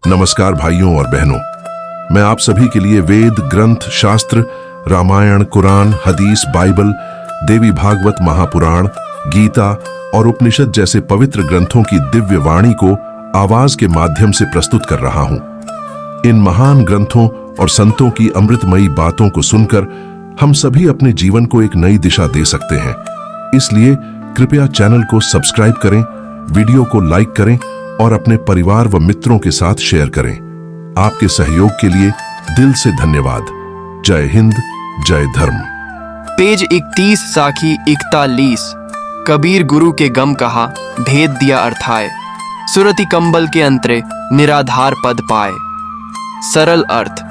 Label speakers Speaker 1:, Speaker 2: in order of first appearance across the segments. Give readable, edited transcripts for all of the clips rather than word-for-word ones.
Speaker 1: नमस्कार भाइयों और बहनों, मैं आप सभी के लिए वेद, ग्रंथ, शास्त्र, रामायण, कुरान, हदीस, बाइबल, देवी भागवत, महापुराण, गीता और उपनिषद जैसे पवित्र ग्रंथों की दिव्य वाणी को आवाज के माध्यम से प्रस्तुत कर रहा हूं। इन महान ग्रंथों और संतों की अमृतमयी बातों को सुनकर हम सभी अपने जीवन को एक नई दिशा दे सकते हैं। इसलिए कृपया चैनल को सब्सक्राइब करें, वीडियो को लाइक करें और अपने परिवार व मित्रों के साथ शेयर करें। आपके सहयोग के लिए दिल से धन्यवाद। जय हिंद, जय धर्म।
Speaker 2: पेज 31 साखी 41। कबीर गुरु के गम कहा, भेद दिया अर्थाए। सुरति कंबल के अंतरे निराधार पद पाए। सरल अर्थ।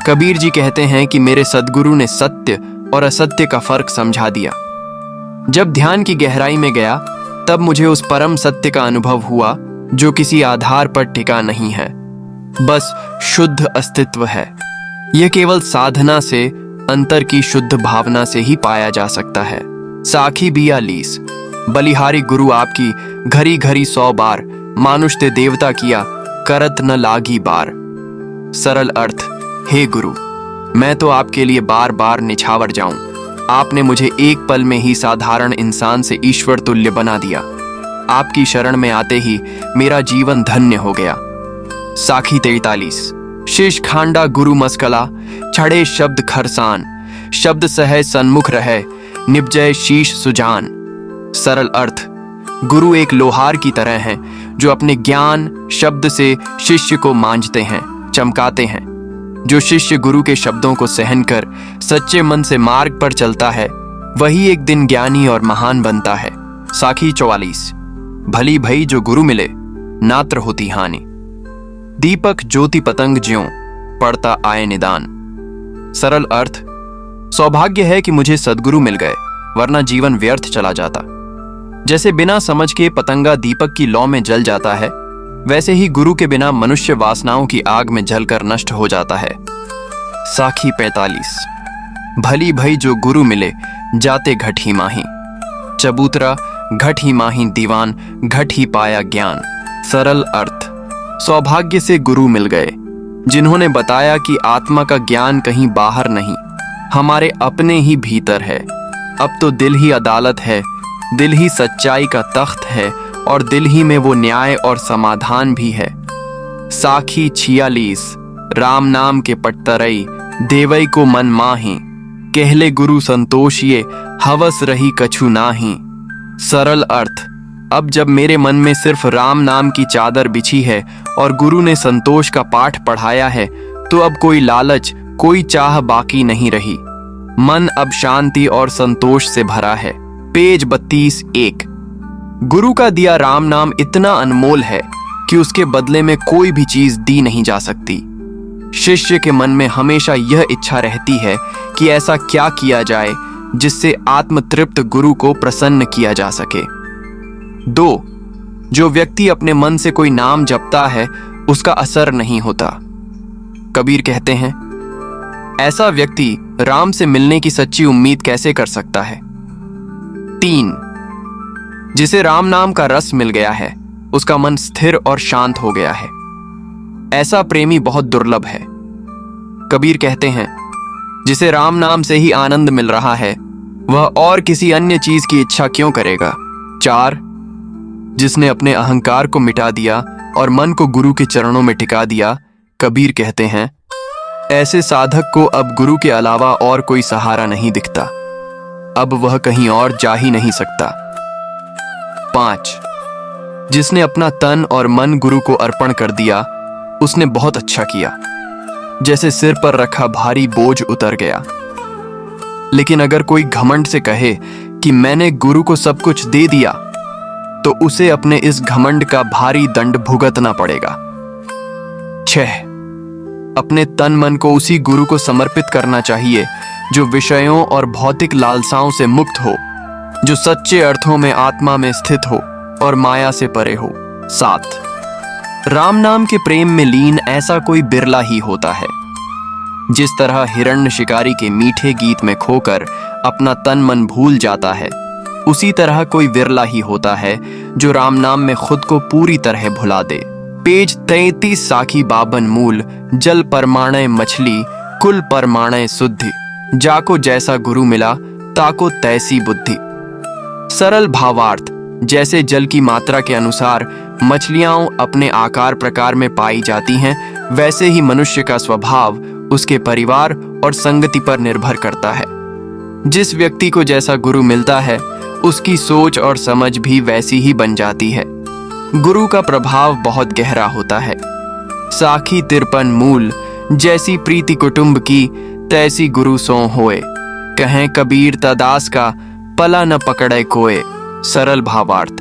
Speaker 2: कबीर जी कहते हैं कि मेरे सद्गुरु ने सत्य और असत्य का फर्क समझा दिया। जब ध्यान की गहराई में गया तब मुझे उस परम सत्य का अनुभव हुआ जो किसी आधार पर टिका नहीं है, बस शुद्ध अस्तित्व है। यह केवल साधना से, अंतर की शुद्ध भावना से ही पाया जा सकता है। साखी 42। बलिहारी गुरु आपकी घरी घरी 100 बार, मानुष ते देवता किया करत न लागी बार। सरल अर्थ। हे गुरु, मैं तो आपके लिए बार बार निछावर जाऊं। आपने मुझे एक पल में ही साधारण इंसान से ईश्वर तुल्य बना दिया। आपकी शरण में आते ही मेरा जीवन धन्य हो गया। साखी 43। शीश खांडा गुरु मस्कला, छड़े शब्द खरसान। शब्द सहज सन्मुख रहे, निपजय शीश सुजान। सरल अर्थ। गुरु एक लोहार की तरह हैं जो अपने ज्ञान शब्द से शिष्य को मांझते हैं, चमकाते हैं। जो शिष्य गुरु के शब्दों को सहन कर सच्चे मन से मार्ग पर चलता है, वही एक दिन ज्ञानी और महान बनता है। साखी 44। भली भई जो गुरु मिले, नात्र होती हानि। दीपक ज्योति पतंग ज्यों, पड़ता आए निदान। सरल अर्थ। सौभाग्य है कि मुझे सद्गुरु मिल गए, वरना जीवन व्यर्थ चला जाता। जैसे बिना समझ के पतंगा दीपक की लौ में जल जाता है, वैसे ही गुरु के बिना मनुष्य वासनाओं की आग में जलकर नष्ट हो जाता है। साखी 45। भली भई जो गुरु मिले, जाते घट ही माही। चबूतरा घट ही माही दीवान, घट ही पाया ज्ञान। सरल अर्थ। सौभाग्य से गुरु मिल गए जिन्होंने बताया कि आत्मा का ज्ञान कहीं बाहर नहीं, हमारे अपने ही भीतर है। अब तो दिल ही अदालत है, दिल ही सच्चाई का तख्त है और दिल ही में वो न्याय और समाधान भी है। साखी 46। राम नाम के पटतरई, देवई को मन माही। कहले गुरु संतोषिए, हवस रही कछु नाही। सरल अर्थ। अब जब मेरे मन में सिर्फ राम नाम की चादर बिछी है और गुरु ने संतोष का पाठ पढ़ाया है, तो अब कोई लालच, कोई चाह बाकी नहीं रही। मन अब शांति और संतोष से भरा है। पेज 32 1। गुरु का दिया राम नाम इतना अनमोल है कि उसके बदले में कोई भी चीज दी नहीं जा सकती। शिष्य के मन में हमेशा यह इच्छा रहती है कि ऐसा क्या किया जाए जिससे आत्मतृप्त गुरु को प्रसन्न किया जा सके। 2। जो व्यक्ति अपने मन से कोई नाम जपता है, उसका असर नहीं होता। कबीर कहते हैं, ऐसा व्यक्ति राम से मिलने की सच्ची उम्मीद कैसे कर सकता है। 3। जिसे राम नाम का रस मिल गया है, उसका मन स्थिर और शांत हो गया है। ऐसा प्रेमी बहुत दुर्लभ है। कबीर कहते हैं, जिसे राम नाम से ही आनंद मिल रहा है, वह और किसी अन्य चीज की इच्छा क्यों करेगा। 4। जिसने अपने अहंकार को मिटा दिया और मन को गुरु के चरणों में टिका दिया, कबीर कहते हैं, ऐसे साधक को अब गुरु के अलावा और कोई सहारा नहीं दिखता। अब वह कहीं और जा ही नहीं सकता। 5। जिसने अपना तन और मन गुरु को अर्पण कर दिया, उसने बहुत अच्छा किया। जैसे सिर पर रखा भारी बोझ उतर गया। लेकिन अगर कोई घमंड से कहे कि मैंने गुरु को सब कुछ दे दिया, तो उसे अपने इस घमंड का भारी दंड भुगतना पड़ेगा। 6। अपने तन मन को उसी गुरु को समर्पित करना चाहिए जो विषयों और भौतिक लालसाओं से मुक्त हो, जो सच्चे अर्थों में आत्मा में स्थित हो और माया से परे हो। 7। राम नाम के प्रेम में लीन ऐसा कोई बिरला ही होता है। जिस तरह हिरण्य शिकारी के मीठे गीत में खोकर अपना तन मन भूल जाता है, उसी तरह कोई विरला ही होता है जो राम नाम में खुद को पूरी तरह भुला दे। पेज 33 साखी बाबन मूल जल परमाणय मछली कुल परमाणय शुद्धि जाको जैसा गुरु मिला ताको तैसी बुद्धि। सरल भावार्थ, जैसे जल की मात्रा के अनुसार मछलियां अपने आकार प्रकार में पाई जाती हैं, वैसे ही मनुष्य का स्वभाव उसके परिवार और संगति पर निर्भर करता है। जिस व्यक्ति को जैसा गुरु मिलता है उसकी सोच और समझ भी वैसी ही बन जाती है। गुरु का प्रभाव बहुत गहरा होता है। साखी 53 मूल जैसी प्रीति कुटुंब की तैसी गुरु सो होए, कहें कबीर तदास का पला न पकड़े कोए। सरल भावार्थ,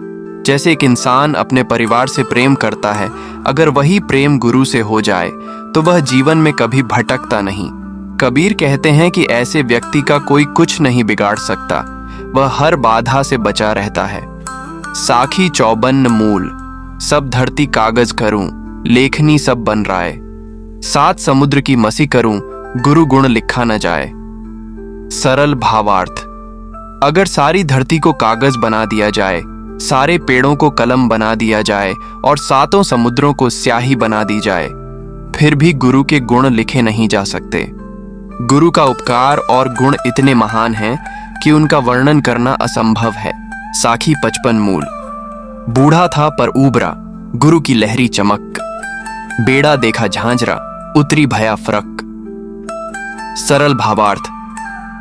Speaker 2: जैसे एक इंसान अपने परिवार से प्रेम करता है, अगर वही प्रेम गुरु से हो जाए तो वह जीवन में कभी भटकता नहीं। कबीर कहते हैं कि ऐसे व्यक्ति का कोई कुछ नहीं बिगाड़ सकता, वह हर बाधा से बचा रहता है। साखी 54 मूल सब धरती कागज करूं, लेखनी सब बन राय। 7 समुद्र की मसी करूं, गुरु गुण लिखा न जाए। सरल भावार्थ, अगर सारी धरती को कागज बना दिया जाए, सारे पेड़ों को कलम बना दिया जाए और 7 समुद्रों को स्याही बना दी जाए, फिर भी गुरु के गुण लिखे नहीं जा सकते। गुरु का उपकार और गुण इतने महान हैं कि उनका वर्णन करना असंभव है। साखी 55 मूल बूढ़ा था पर उबरा, गुरु की लहरी चमक। बेड़ा देखा झांझरा, उतरी भया फरक। सरल भावार्थ,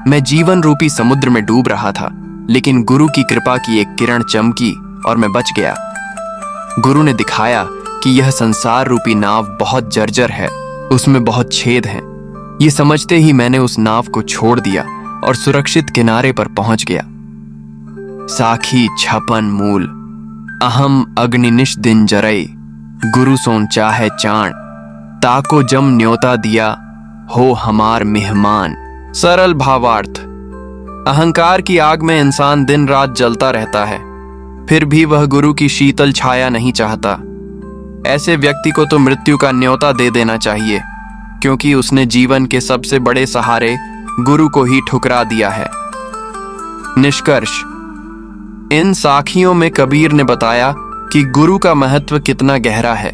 Speaker 2: मैं जीवन रूपी समुद्र में डूब रहा था, लेकिन गुरु की कृपा की एक किरण चमकी और मैं बच गया। गुरु ने दिखाया कि यह संसार रूपी नाव बहुत जर्जर है, उसमें बहुत छेद हैं। ये समझते ही मैंने उस नाव को छोड़ दिया और सुरक्षित किनारे पर पहुंच गया। साखी 56 मूल अहम अग्निनिश दिन जरई, गुरु सोन चाहे चाण, ताको जम न्योता दिया हो हमार मेहमान। सरल भावार्थ, अहंकार की आग में इंसान दिन रात जलता रहता है, फिर भी वह गुरु की शीतल छाया नहीं चाहता। ऐसे व्यक्ति को तो मृत्यु का न्योता दे देना चाहिए, क्योंकि उसने जीवन के सबसे बड़े सहारे गुरु को ही ठुकरा दिया है। निष्कर्ष, इन साखियों में कबीर ने बताया कि गुरु का महत्व कितना गहरा है।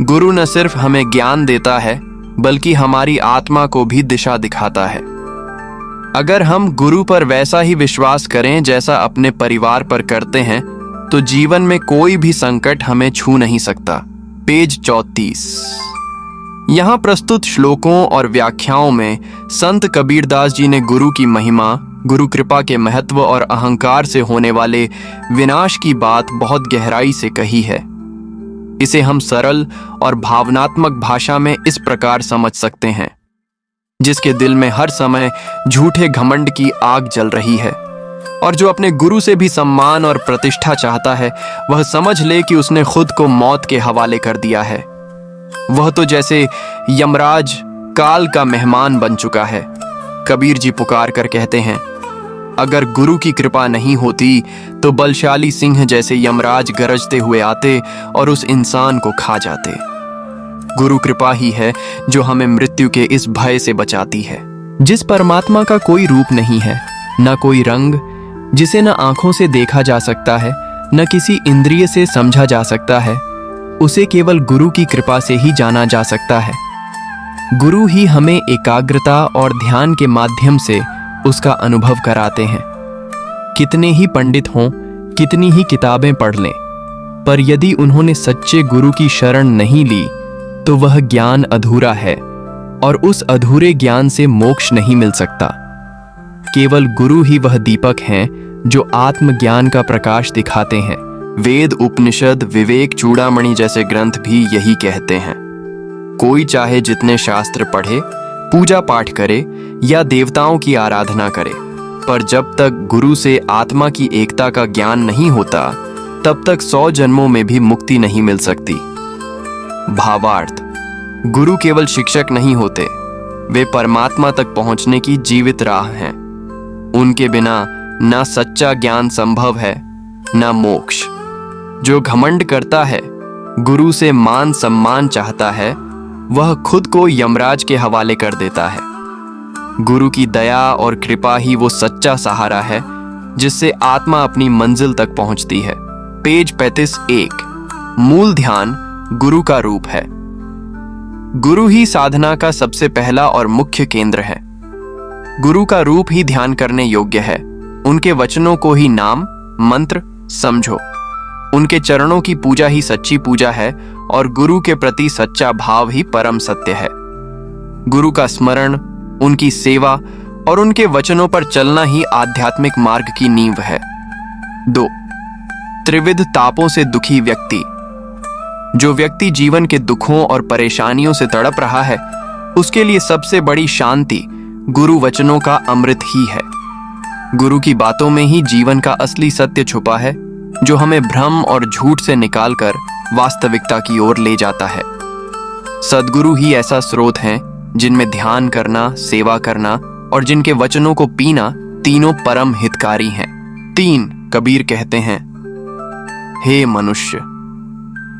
Speaker 2: गुरु न सिर्फ हमें ज्ञान देता है, बल्कि हमारी आत्मा को भी दिशा दिखाता है। अगर हम गुरु पर वैसा ही विश्वास करें जैसा अपने परिवार पर करते हैं, तो जीवन में कोई भी संकट हमें छू नहीं सकता। पेज 34। यहाँ प्रस्तुत श्लोकों और व्याख्याओं में संत कबीरदास जी ने गुरु की महिमा, गुरु कृपा के महत्व और अहंकार से होने वाले विनाश की बात बहुत गहराई से कही है। इसे हम सरल और भावनात्मक भाषा में इस प्रकार समझ सकते हैं, जिसके दिल में हर समय झूठे घमंड की आग जल रही है और जो अपने गुरु से भी सम्मान और प्रतिष्ठा चाहता है, वह समझ ले कि उसने खुद को मौत के हवाले कर दिया है। वह तो जैसे यमराज काल का मेहमान बन चुका है। कबीर जी पुकार कर कहते हैं, अगर गुरु की कृपा नहीं होती तो बलशाली सिंह जैसे यमराज गरजते हुए आते और उस इंसान को खा जाते। गुरु कृपा ही है जो हमें मृत्यु के इस भय से बचाती है। जिस परमात्मा का कोई रूप नहीं है, न कोई रंग, जिसे न आंखों से देखा जा सकता है, न किसी इंद्रिय से समझा जा सकता है, उसे केवल गुरु की कृपा से ही जाना जा सकता है। गुरु ही हमें एकाग्रता और ध्यान के माध्यम से उसका अनुभव कराते हैं। कितने ही पंडित हों, कितनी ही किताबें पढ़ लें, पर यदि उन्होंने सच्चे गुरु की शरण नहीं ली तो वह ज्ञान अधूरा है और उस अधूरे ज्ञान से मोक्ष नहीं मिल सकता। केवल गुरु ही वह दीपक हैं जो आत्मज्ञान का प्रकाश दिखाते हैं। वेद, उपनिषद, विवेक चूड़ामणि जैसे ग्रंथ भी यही कहते हैं। कोई चाहे जितने शास्त्र पढ़े, पूजा पाठ करे या देवताओं की आराधना करे, पर जब तक गुरु से आत्मा की एकता का ज्ञान नहीं होता, तब तक 100 जन्मों में भी मुक्ति नहीं मिल सकती। भावार्थ, गुरु केवल शिक्षक नहीं होते, वे परमात्मा तक पहुंचने की जीवित राह हैं। उनके बिना ना सच्चा ज्ञान संभव है, ना मोक्ष। जो घमंड करता है, गुरु से मान सम्मान चाहता है, वह खुद को यमराज के हवाले कर देता है। गुरु की दया और कृपा ही वो सच्चा सहारा है जिससे आत्मा अपनी मंजिल तक पहुंचती है। पेज 35 1। मूल ध्यान गुरु का रूप है। गुरु ही साधना का सबसे पहला और मुख्य केंद्र है। गुरु का रूप ही ध्यान करने योग्य है। उनके वचनों को ही नाम मंत्र समझो। उनके चरणों की पूजा ही सच्ची पूजा है और गुरु के प्रति सच्चा भाव ही परम सत्य है। गुरु का स्मरण, उनकी सेवा और उनके वचनों पर चलना ही आध्यात्मिक मार्ग की नींव है। 2. त्रिविध तापों से दुखी व्यक्ति। जो व्यक्ति जीवन के दुखों और परेशानियों से तड़प रहा है, उसके लिए सबसे बड़ी शांति गुरु वचनों का अमृत ही है। गुरु की बातों में ही जीवन का असली सत्य छुपा है, जो हमें भ्रम और झूठ से निकालकर वास्तविकता की ओर ले जाता है। सद्गुरु ही ऐसा स्रोत हैं जिनमें ध्यान करना, सेवा करना और जिनके वचनों को पीना तीनों परम हितकारी हैं। 3. कबीर कहते हैं, हे मनुष्य,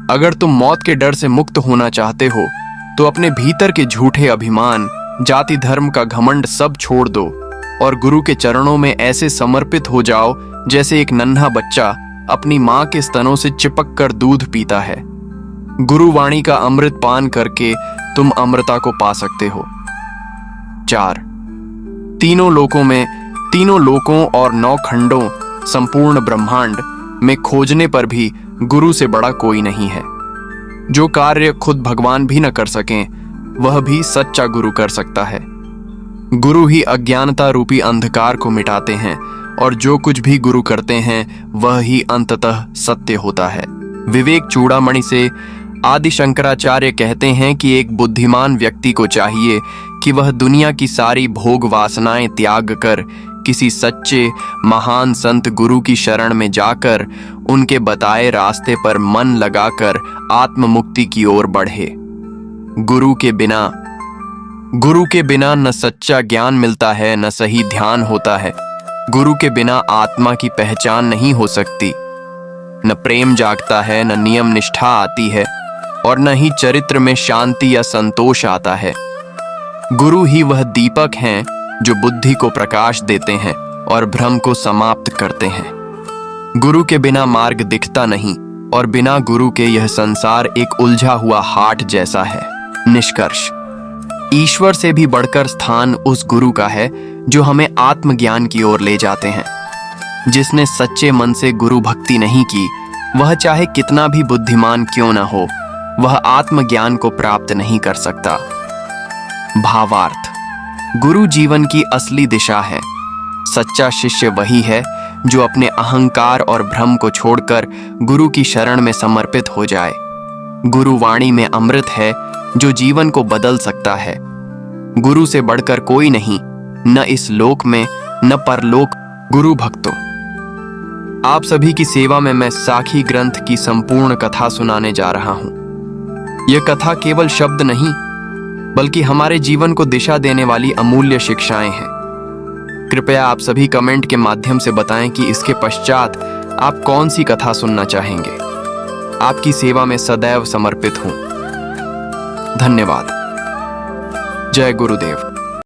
Speaker 2: अगर तुम मौत के डर से मुक्त होना चाहते हो तो अपने भीतर के झूठे अभिमान, जाति धर्म का घमंड सब छोड़ दो और गुरु के चरणों में ऐसे समर्पित हो जाओ जैसे एक नन्हा बच्चा अपनी मां के स्तनों से चिपक कर दूध पीता है। गुरु वाणी का अमृत पान करके तुम अमृता को पा सकते हो। 4. तीनों लोकों और 9 खंडों संपूर्ण ब्रह्मांड में खोजने पर भी गुरु से बड़ा कोई नहीं है। जो कार्य खुद भगवान भी न कर सकें, वह भी सच्चा गुरु कर सकता है। गुरु ही अज्ञानता रूपी अंधकार को मिटाते हैं और जो कुछ भी गुरु करते हैं वह ही अंततः सत्य होता है। विवेक चूड़ामणि से आदि शंकराचार्य कहते हैं कि एक बुद्धिमान व्यक्ति को चाहिए कि वह दुनिया की सारी भोग वासनाएं त्याग कर किसी सच्चे महान संत गुरु की शरण में जाकर उनके बताए रास्ते पर मन लगाकर आत्म मुक्ति की ओर बढ़े। गुरु के बिना न सच्चा ज्ञान मिलता है, न सही ध्यान होता है। गुरु के बिना आत्मा की पहचान नहीं हो सकती। न प्रेम जागता है, न नियम निष्ठा आती है और न ही चरित्र में शांति या संतोष आता है। गुरु ही वह दीपक हैं जो बुद्धि को प्रकाश देते हैं और भ्रम को समाप्त करते हैं। गुरु के बिना मार्ग दिखता नहीं और बिना गुरु के यह संसार एक उलझा हुआ हाट जैसा है। निष्कर्ष, ईश्वर से भी बढ़कर स्थान उस गुरु का है जो हमें आत्मज्ञान की ओर ले जाते हैं। जिसने सच्चे मन से गुरु भक्ति नहीं की, वह चाहे कितना भी बुद्धिमान क्यों न हो, वह आत्मज्ञान को प्राप्त नहीं कर सकता। भावार्थ, गुरु जीवन की असली दिशा है। सच्चा शिष्य वही है जो अपने अहंकार और भ्रम को छोड़कर गुरु की शरण में समर्पित हो जाए। गुरु वाणी में अमृत है जो जीवन को बदल सकता है। गुरु से बढ़कर कोई नहीं, न इस लोक में न परलोक। गुरु भक्तों, आप सभी की सेवा में मैं साखी ग्रंथ की संपूर्ण कथा सुनाने जा रहा हूं। यह कथा केवल शब्द नहीं, बल्कि हमारे जीवन को दिशा देने वाली अमूल्य शिक्षाएं हैं। कृपया आप सभी कमेंट के माध्यम से बताएं कि इसके पश्चात आप कौन सी कथा सुनना चाहेंगे। आपकी सेवा में सदैव समर्पित हूं। धन्यवाद। जय गुरुदेव।